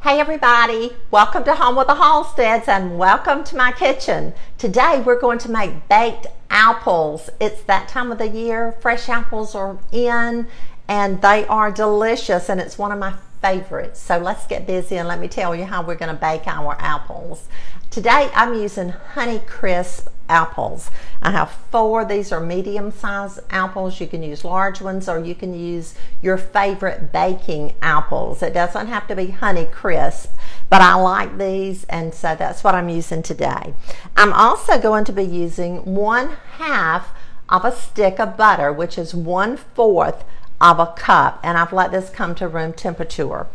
Hey everybody, welcome to Home with the Halsteads and welcome to my kitchen. Today we're going to make baked apples. It's that time of the year, fresh apples are in and they are delicious and it's one of my favorites. So let's get busy and let me tell you how we're going to bake our apples. Today I'm using Honey Crisp apples. I have 4. These are medium-sized apples. You can use large ones or you can use your favorite baking apples. It doesn't have to be Honey Crisp, but I like these and so that's what I'm using today. I'm also going to be using 1/2 of a stick of butter, which is 1/4 of a cup, and I've let this come to room temperature.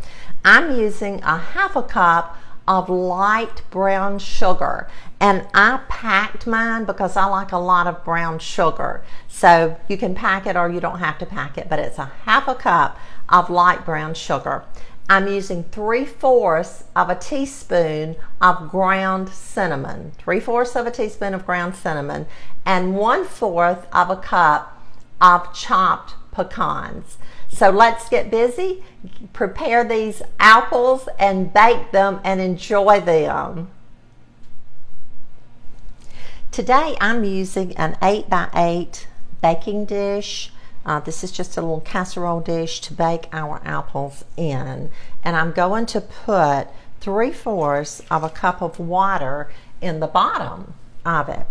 I'm using a 1/2 cup of light brown sugar, and I packed mine because I like a lot of brown sugar. So you can pack it or you don't have to pack it, but it's a 1/2 cup of light brown sugar. I'm using 3/4 of a teaspoon of ground cinnamon, 3/4 of a teaspoon of ground cinnamon, and 1/4 of a cup of chopped pecans. So let's get busy, prepare these apples and bake them and enjoy them. Today I'm using an 8x8 baking dish. This is just a little casserole dish to bake our apples in. And I'm going to put 3/4 of a cup of water in the bottom of it.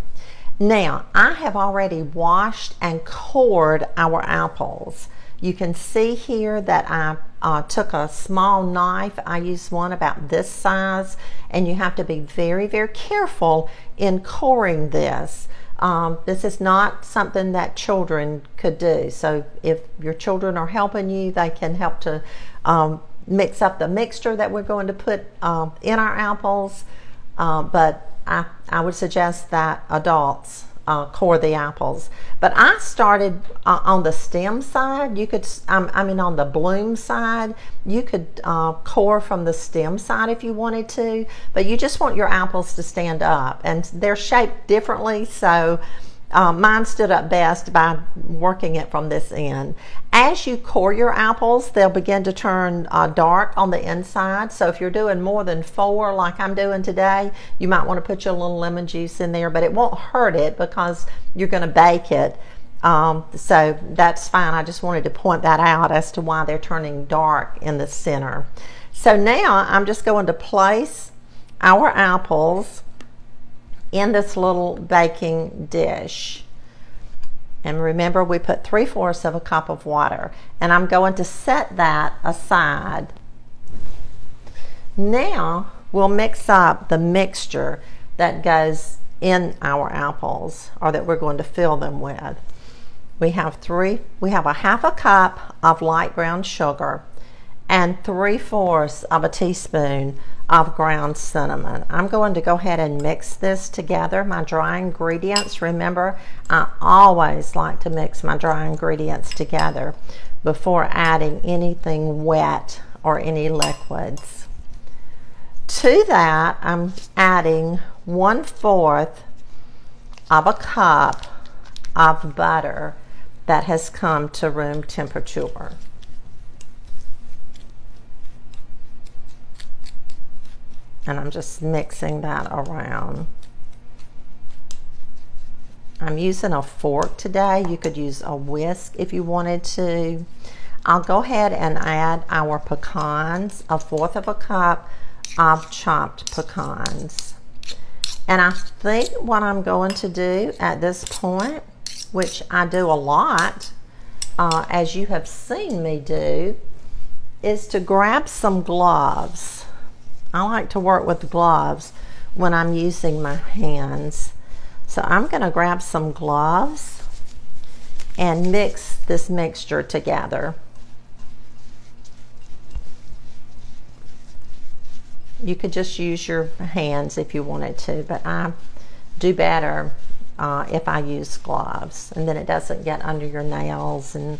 Now, I have already washed and cored our apples. You can see here that I took a small knife. I used one about this size, and you have to be very, very careful in coring this. This is not something that children could do. So if your children are helping you, they can help to mix up the mixture that we're going to put in our apples. But I would suggest that adults core the apples. But I started on the stem side. You could, I mean on the bloom side, you could core from the stem side if you wanted to, but you just want your apples to stand up, and they're shaped differently, so mine stood up best by working it from this end. As you core your apples, they'll begin to turn dark on the inside. So if you're doing more than 4 like I'm doing today, you might want to put your little lemon juice in there, but it won't hurt it because you're going to bake it. So that's fine. I just wanted to point that out as to why they're turning dark in the center. So now I'm just going to place our apples in this little baking dish. And remember, we put 3/4 of a cup of water, and I'm going to set that aside. Now we'll mix up the mixture that goes in our apples, or that we're going to fill them with. We have a 1/2 cup of light brown sugar and 3/4 of a teaspoon of ground cinnamon. I'm going to go ahead and mix this together, my dry ingredients. Remember, I always like to mix my dry ingredients together before adding anything wet or any liquids. To that, I'm adding 1/4 of a cup of butter that has come to room temperature. And I'm just mixing that around. I'm using a fork today. You could use a whisk if you wanted to. I'll go ahead and add our pecans, 1/4 of a cup of chopped pecans. And I think what I'm going to do at this point, which I do a lot, as you have seen me do, is to grab some gloves. I like to work with gloves when I'm using my hands. So I'm going to grab some gloves and mix this mixture together. You could just use your hands if you wanted to, but I do better if I use gloves, and then it doesn't get under your nails, and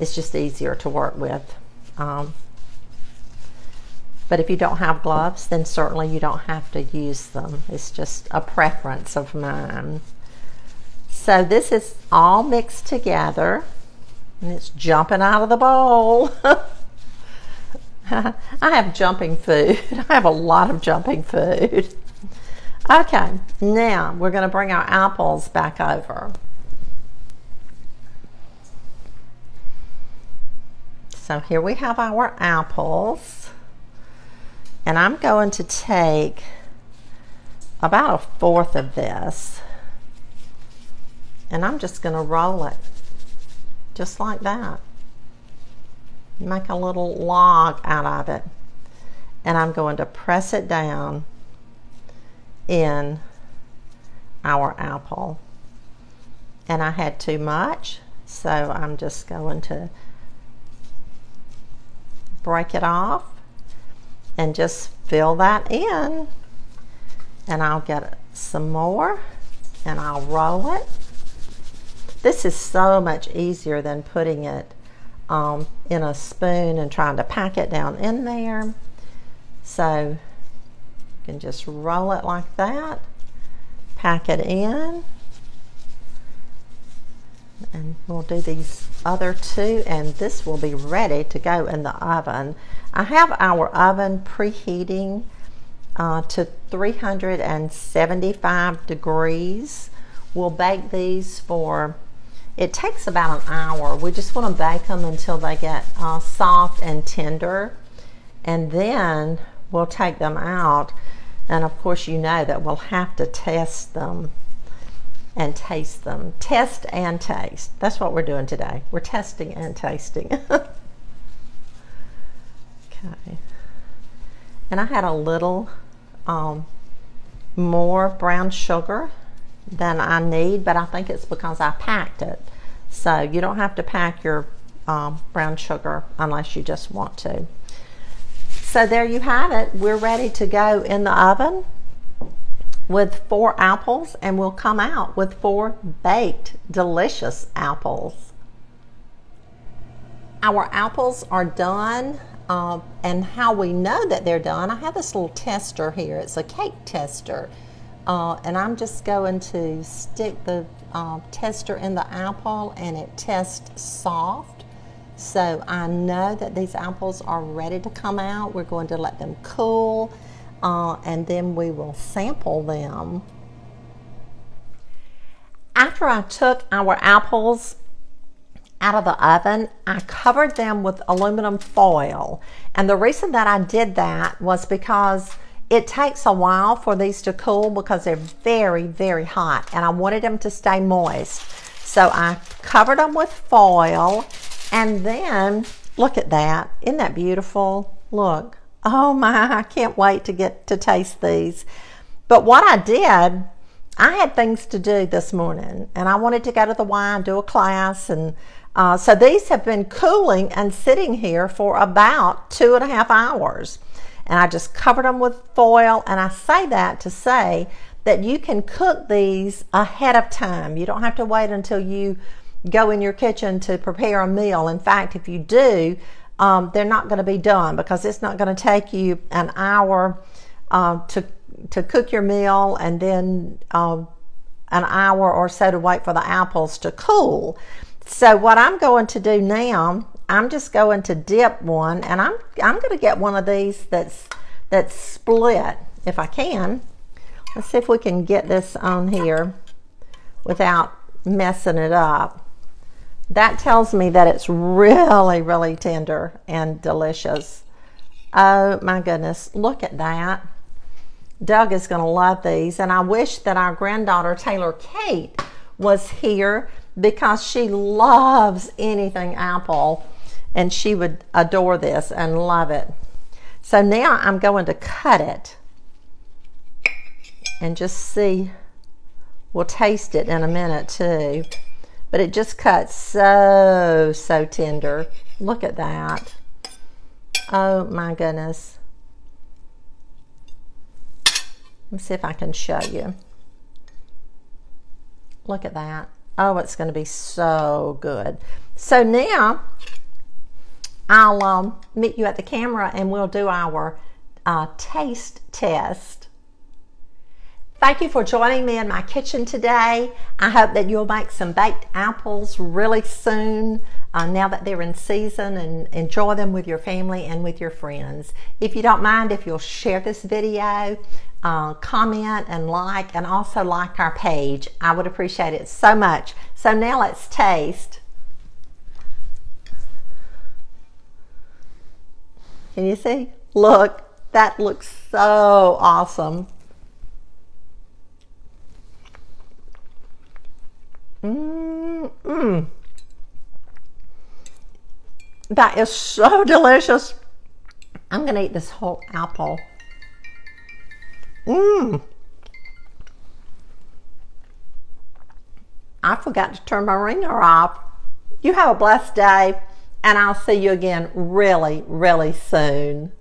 it's just easier to work with. But if you don't have gloves, then certainly you don't have to use them. It's just a preference of mine. So this is all mixed together, and it's jumping out of the bowl. I have jumping food. I have a lot of jumping food. Okay, now we're going to bring our apples back over. So here we have our apples, and I'm going to take about 1/4 of this, and I'm just going to roll it just like that. Make a little log out of it, and I'm going to press it down in our apple. And I had too much, so I'm just going to break it off and just fill that in, and I'll get some more and I'll roll it. This is so much easier than putting it in a spoon and trying to pack it down in there. So you can just roll it like that, pack it in, and we'll do these other two, and this will be ready to go in the oven. I have our oven preheating to 375 degrees. We'll bake these for, it takes about an hour. We just want to bake them until they get soft and tender, and then we'll take them out. And of course, you know that we'll have to test them and taste them. Test and taste. That's what we're doing today. We're testing and tasting. Okay. And I had a little more brown sugar than I need, but I think it's because I packed it. So you don't have to pack your brown sugar unless you just want to. So there you have it. We're ready to go in the oven with 4 apples, and we'll come out with 4 baked delicious apples. Our apples are done, and how we know that they're done, I have this little tester here. It's a cake tester, and I'm just going to stick the tester in the apple, and it tests soft. So I know that these apples are ready to come out. We're going to let them cool, and then we will sample them. After I took our apples out of the oven, I covered them with aluminum foil. And the reason that I did that was because it takes a while for these to cool because they're very, very hot, and I wanted them to stay moist. So I covered them with foil, and then look at that. Isn't that beautiful? Look. Oh my, I can't wait to get to taste these. But what I did, I had things to do this morning, and I wanted to go to the Y and do a class, and so these have been cooling and sitting here for about 2.5 hours. And I just covered them with foil, and I say that to say that you can cook these ahead of time. You don't have to wait until you go in your kitchen to prepare a meal. In fact, if you do, they're not going to be done, because it's not going to take you an hour to cook your meal, and then an hour or so to wait for the apples to cool. So what I'm going to do now, I'm just going to dip one, and I'm going to get one of these that's split if I can. Let's see if we can get this on here without messing it up. That tells me that it's really, really tender and delicious. Oh my goodness, look at that. Doug is going to love these, and I wish that our granddaughter Taylor Kate was here, because she loves anything apple, and she would adore this and love it. So now I'm going to cut it and just see. We'll taste it in a minute too, but it just cuts so tender. Look at that. Oh my goodness. Let me see if I can show you. Look at that. Oh, it's going to be so good. So now I'll meet you at the camera, and we'll do our taste test. Thank you for joining me in my kitchen today. I hope that you'll make some baked apples really soon, now that they're in season, and enjoy them with your family and with your friends. If you don't mind, if you'll share this video, comment and also like our page, I would appreciate it so much. So now let's taste. Can you see? Look, that looks so awesome. That is so delicious. I'm gonna eat this whole apple. I forgot to turn my ringer off. You have a blessed day, and I'll see you again really, really soon.